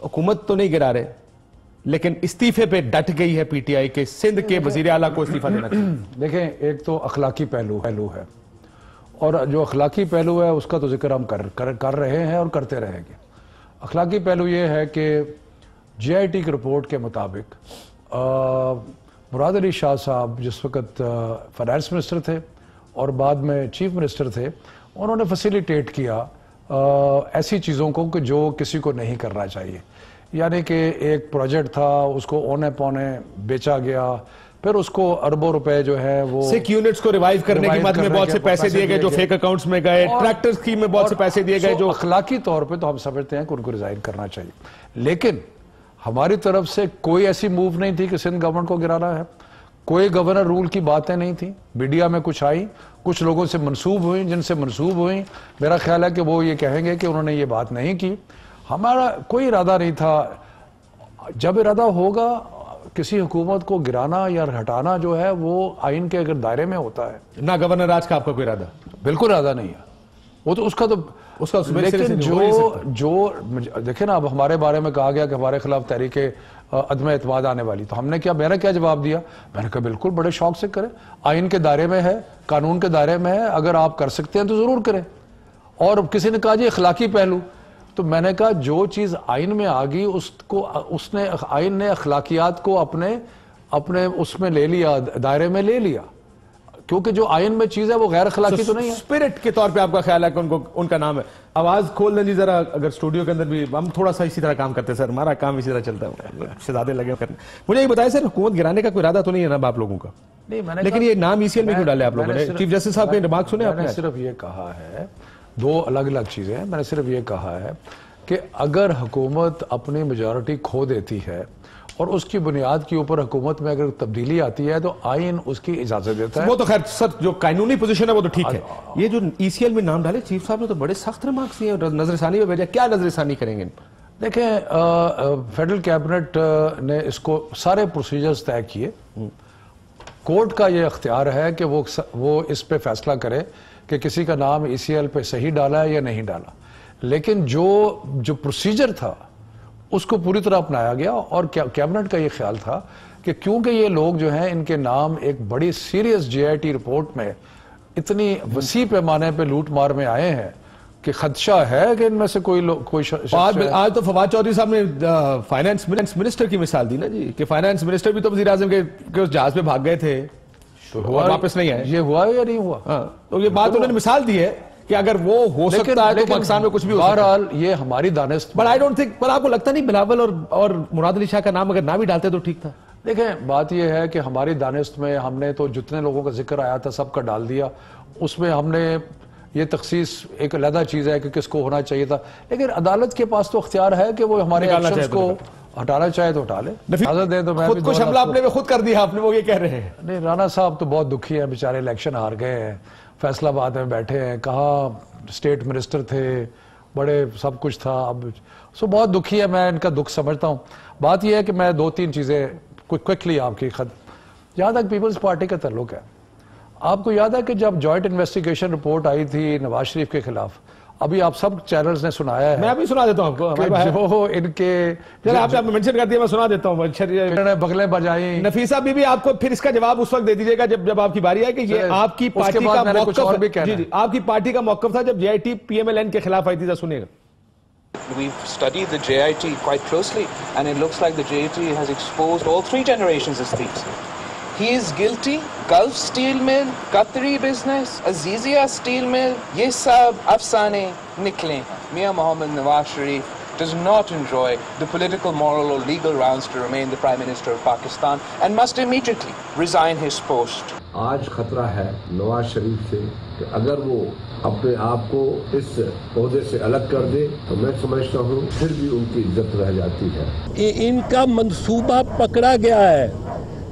حکومت تو نہیں گرا رہے لیکن استعفے پہ ڈٹ گئی ہے پی ٹی آئی کے سندھ کے وزیر اعلیٰ کو استعفیٰ دینا چاہیے؟ دیکھیں ایک تو اخلاقی پہلو ہے اور جو اخلاقی پہلو ہے اس کا تو ذکر ہم کر رہے ہیں اور کرتے رہیں گے. اخلاقی پہلو یہ ہے کہ جے آئی ٹی کی رپورٹ کے مطابق مراد علی شاہ صاحب جس وقت فائنانس منسٹر تھے اور بعد میں چیف منسٹر تھے, انہوں نے فیسیلیٹیٹ کیا ایسی چیزوں کو کہ جو کسی کو نہیں کرنا چاہیے. یعنی کہ ایک پروجیکٹ تھا, اس کو اونے پونے بیچا گیا, پھر اس کو اربوں روپے جو ہے وہ سکھ یونٹس کو ریوائیو کرنے کی مد میں بہت سے پیسے دیے گئے جو فیک اکاؤنٹس میں گئے, ٹریکٹر اسکیم میں بہت سے پیسے دیے گئے جو اخلاقی طور پہ تو ہم سمجھتے ہیں کہ ان کو ریزائن کرنا چاہیے. لیکن ہماری طرف سے کوئی ایسی موو نہیں تھی کہ سندھ گورنمنٹ کو گرانا ہے. کوئی گورنر رول کی باتیں نہیں تھیں. میڈیا میں کچھ آئی, کچھ لوگوں سے منسوب ہوئیں, جن سے منسوب ہوئیں میرا خیال ہے کہ وہ یہ کہیں گے کہ انہوں نے یہ بات نہیں کی. ہمارا کوئی ارادہ نہیں تھا. جب ارادہ ہوگا کسی حکومت کو گرانا یا ہٹانا جو ہے وہ آئین کے اگر دائرے میں ہوتا ہے. نہ گورنر راج کا آپ کا کوئی ارادہ؟ بالکل ارادہ نہیں ہے وہ تو اس کا لیکن جو دیکھیں نا, اب ہمارے بارے میں کہا گیا کہ ہمارے خلاف تحریک عدم اعتماد آنے والی, تو ہم نے میرا کیا جواب دیا؟ میں نے کہا بالکل بڑے شوق سے کریں, آئین کے دائرے میں ہے, قانون کے دائرے میں ہے, اگر آپ کر سکتے ہیں تو ضرور کریں. اور کسی نے کہا جی اخلاقی پہلو, تو میں نے کہا جو چیز آئین میں آ گئی آئین نے اخلاقیات کو اپنے اس میں لے لیا, دائرے میں لے لیا, کیونکہ جو آئین میں چیز ہے وہ غیر اخلاقی تو نہیں ہے. اسپرٹ کے طور پہ آپ کا خیال ہے کہ ان کا نام ہے. آواز کھول دیں جی ذرا, اگر اسٹوڈیو کے اندر بھی ہم تھوڑا سا اسی طرح کام کرتے ہیں سر, ہمارا کام اسی طرح چلتا ہے, شہزادے لگے کرنے. مجھے یہ بتائیں سر, حکومت گرانے کا کوئی ارادہ تو نہیں ہے نا آپ لوگوں کا؟ لیکن یہ نام ای سی ایل میں کیوں ڈالے آپ لوگوں نے؟ چیف جسٹس صاحب کے ریمارک سنے آپ نے؟ میں نے صرف یہ کہا ہے, دو الگ الگ چیزیں ہیں. میں نے صرف یہ کہا ہے کہ اگر حکومت اپنی میجورٹی کھو دیتی ہے اور اس کی بنیاد کے اوپر حکومت میں اگر تبدیلی آتی ہے تو آئین اس کی اجازت دیتا ہے. وہ تو خیر سر جو قانونی پوزیشن ہے وہ تو ٹھیک ہے. یہ جو ای سی ایل میں نام ڈالے چیف صاحب نے تو بڑے سخت ریمارکس دیے, نظر ثانی پہ بھیجا. کیا نظر ثانی کریں گے؟ دیکھیں فیڈرل کیبنٹ نے اس کو سارے پروسیجرز طے کیے. کورٹ کا یہ اختیار ہے کہ وہ اس پہ فیصلہ کرے کہ کسی کا نام ای سی ایل پہ صحیح ڈالا ہے یا نہیں ڈالا. لیکن جو پروسیجر تھا اس کو پوری طرح اپنایا گیا, اور کیبنٹ کا یہ خیال تھا کہ کیونکہ یہ لوگ جو ہیں ان کے نام ایک بڑی serious J I T report میں اتنی وسیع پیمانے پہ لوٹ مار میں آئے ہیں کہ خدشہ ہے کہ ان میں سے کوئی آج تو فواد چودھری صاحب نے فائنانس منسٹر کی مثال دی نا جی, کہ فائنانس منسٹر بھی تو وزیر اعظم کے اس جہاز پہ بھاگ گئے تھے, واپس نہیں آئے. یہ ہوا یا نہیں ہوا؟ تو یہ بات انہوں نے مثال دی ہے کہ اگر وہ ہو سکتا ہے تو پاکستان میں کچھ بھی ہو سکتا ہے. بہرحال یہ ہماری دانست بٹ آئی ڈونٹ تھنک, پر آپ کو لگتا نہیں بلاول اور مراد علی شاہ کا نام اگر نہ بھی ڈالتے تو ٹھیک تھا؟ دیکھیں بات یہ ہے کہ ہماری دانست میں ہم نے تو جتنے لوگوں کا ذکر آیا تھا سب کا ڈال دیا. اس میں ہم نے یہ تخصیص ایک علیحدہ چیز ہے کہ کس کو ہونا چاہیے تھا, لیکن عدالت کے پاس تو اختیار ہے کہ وہ ہمارے ایکشنز کو ہٹانا چاہے تو ہٹا لے. اجازت دیں تو میں خود کچھ حملہ اپنے میں خود کر دیا آپ نے, وہ یہ کہہ رہے ہیں. نہیں, رانا صاحب تو بہت دکھی ہیں بیچارے, الیکشن ہار گئے ہیں, فیصلہ آباد میں بیٹھے ہیں, کہاں اسٹیٹ منسٹر تھے, بڑے سب کچھ تھا, اب بہت دکھی ہے. میں ان کا دکھ سمجھتا ہوں. بات یہ ہے کہ میں دو تین چیزیں کوئکلی آپ کی جہاں تک پیپلز پارٹی کا تعلق ہے, آپ کو یاد ہے کہ جب جوائنٹ انویسٹیگیشن رپورٹ آئی تھی نواز شریف کے خلاف, ابھی آپ سب چینلز نے سنایا ہے, میں ابھی سنا دیتا ہوں آپ کو, جو ان کے آپ نے منشن کر دیا, میں سنا دیتا ہوں. بغلیں بجائیں. نفیسہ بی بی آپ کو پھر اس کا جواب اس وقت دے دیجیے گا جب آپ کی باری آئے کہ یہ آپ کی پارٹی کا موقف, آپ کی پارٹی کا موقف تھا جب J I T P M L N کے خلاف آئی تھی. سنیے گا. We've studied the JIT quite closely and it looks like the JIT has exposed all three generations as thieves. He is guilty. Gulf Steel Mill, Qatari business, Azizia Steel Mill, ye sab afsane nikle. Mia Mohammed Nawaz Sharif does not enjoy the political, moral or legal grounds to remain the Prime Minister of Pakistan and must immediately resign his post. آج خطرہ ہے نواز شریف سے کہ اگر وہ اپنے آپ کو اس عہدے سے الگ کر دے تو میں سمجھتا ہوں پھر بھی ان کی عزت رہ جاتی ہے. ان کا منصوبہ پکڑا گیا ہے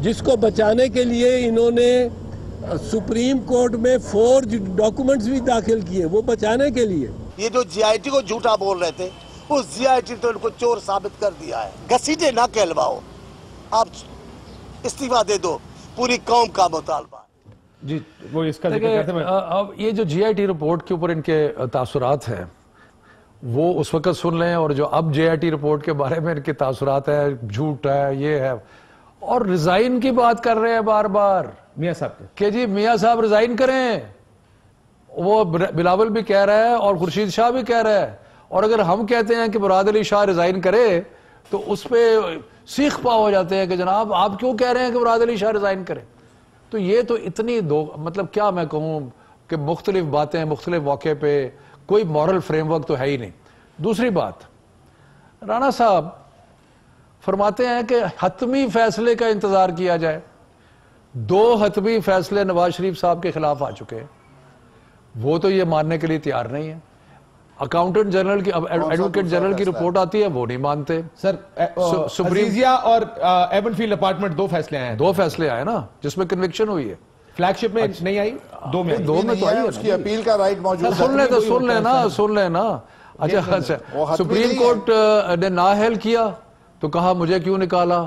جس کو بچانے کے لیے انہوں نے سپریم کورٹ میں فورج ڈاکومنٹس بھی داخل کیے, وہ بچانے کے لیے. یہ جو جی آئی ٹی کو جھوٹا بول رہے تھے, اس جی آئی ٹی تو ان کو چور ثابت کر دیا ہے. گھسیٹے نہ کہلواؤ, آپ استعفیٰ دے دو, پوری قوم کا مطالبہ. جی وہ اس کا ذکر کرتے ہیں. اب یہ جو جی آئی ٹی رپورٹ کے اوپر ان کے تاثرات ہیں وہ اس وقت سن لیں، اور جو اب جے آئی ٹی رپورٹ کے بارے میں ان کے تاثرات ہے، جھوٹ ہے، یہ ہے، اور ریزائن کی بات کر رہے ہیں بار بار میاں صاحب کے کہ جی میاں صاحب ریزائن کریں. وہ بلاول بھی کہہ رہا ہے اور خورشید شاہ بھی کہہ رہا ہے، اور اگر ہم کہتے ہیں کہ مراد علی شاہ ریزائن کرے تو اس پہ سیخ پا ہو جاتے ہیں کہ جناب آپ کیوں کہہ رہے ہیں کہ مراد علی شاہ ریزائن کرے. تو یہ تو اتنی مطلب کیا میں کہوں کہ مختلف باتیں مختلف موقع پہ، کوئی مورل فریم ورک تو ہے ہی نہیں. دوسری بات، رانا صاحب فرماتے ہیں کہ حتمی فیصلے کا انتظار کیا جائے. 2 حتمی فیصلے نواز شریف صاحب کے خلاف آ چکے ہیں، وہ تو یہ ماننے کے لیے تیار نہیں ہے. اکاؤنٹنٹ جنرل کی ایڈوکیٹ جنرل کی رپورٹ آتی ہے، وہ نہیں مانتے. سر عزیزیہ اور ایون فیلڈ اپارٹمنٹ 2 فیصلے آئے ہیں. 2 فیصلے آئے نا جس میں کنوکشن ہوئی ہے. فلیگ شپ میں نہیں آئی، 2 میں تو آئی ہے. اس کی اپیل کا رائٹ موجود ہے. سن لیں نا. اچھا سپریم کورٹ نے نااہل کیا تو کہا مجھے کیوں نکالا،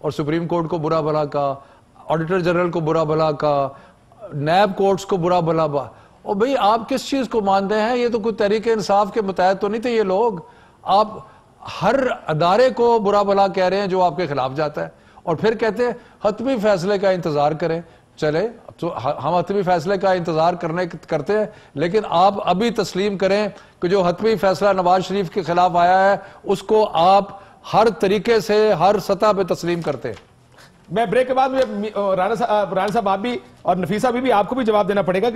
اور سپریم کورٹ کو برا بھلا کہا، آڈیٹر جنرل کو برا بھلا کہا، نیب کورٹس کو برا بھلا. اور بھئی آپ کس چیز کو مانتے ہیں؟ یہ تو کوئی تحریک انصاف کے متحد تو نہیں تھے یہ لوگ. آپ ہر ادارے کو برا بھلا کہہ رہے ہیں جو آپ کے خلاف جاتا ہے، اور پھر کہتے ہیں حتمی فیصلے کا انتظار کریں. چلے تو ہم حتمی فیصلے کا انتظار کرتے ہیں، لیکن آپ ابھی تسلیم کریں کہ جو حتمی فیصلہ نواز شریف کے خلاف آیا ہے اس کو آپ ہر طریقے سے ہر سطح پہ تسلیم کرتے ہیں. میں بریک کے بعد رانا صاحب آپ بھی اور نفیسہ بھی آپ کو بھی جواب دینا پڑے گا.